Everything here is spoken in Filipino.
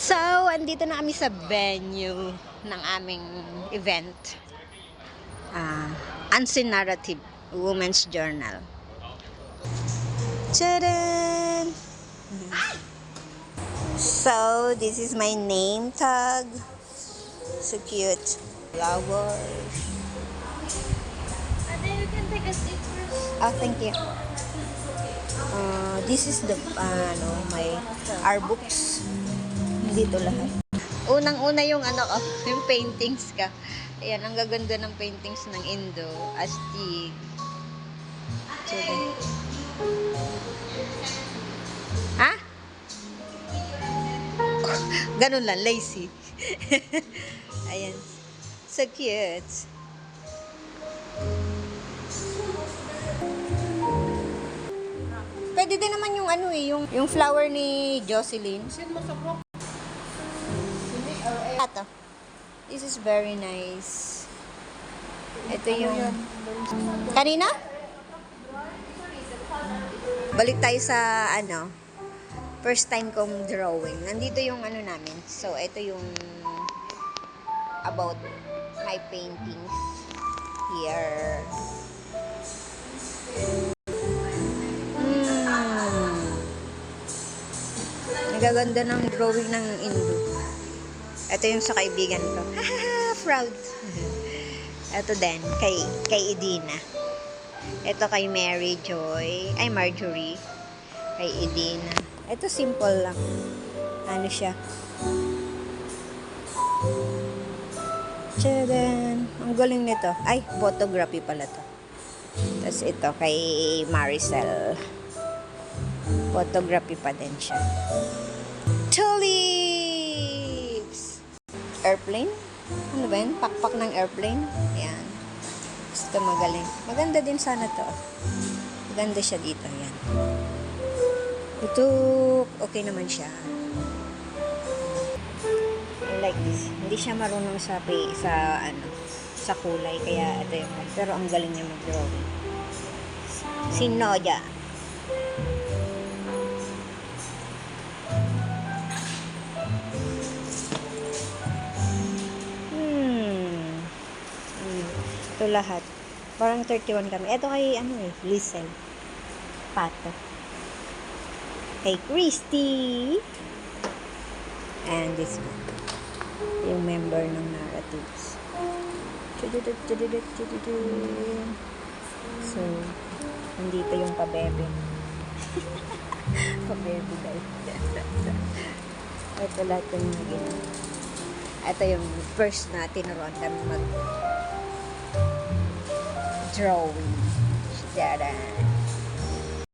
So, andito na kami sa venue ng aming event. Unseen Narrative Women's Journal. Tadaan! So, this is my name tag. So cute. Flowers. And then you can take a seat first. Oh, thank you. This is the, our books. Dito lahat. Unang-una yung yung paintings ka. Ayan, ang gaganda ng paintings ng Indo. Astig. Ha? Ganun lang, lazy. Ayan. So cute. Pwede din naman yung yung flower ni Jocelyn. Ito. This is very nice. Ito yung... Kanina? Balik tayo sa, first time kong drawing. Nandito yung namin. So, ito yung about my paintings here. Nagaganda ng drawing ng Indo. Ito yung sa kaibigan ko. Proud. Ito din, kay Edina. Ito kay Mary Joy. Ay, Marjorie. Kay Edina. Ito simple lang. Ano siya? Tchadan! Ang galing nito. Ay, photography pala to. Tapos ito kay Maricel. Photography pa din siya. Tulips! Airplane? Ano ba yun? Pakpak ng airplane? Ayan. Gusto magaling. Maganda din sana to. Maganda siya dito. Ayan. Ito, okay naman siya. I like this. Hindi siya marunong sa kulay. Kaya ito yung, pero ang galing niya mag-drawing. Si Noja. Ito lahat. Parang 31 kami. Ito kay, Liesel. Pato. Kay Christy. And this one. Yung member ng Narratives. So, nandito yung pabebe. Pabebe guys. Ito lahat yung naging. Ito yung first na tinuruan kami mag drawing. Tada!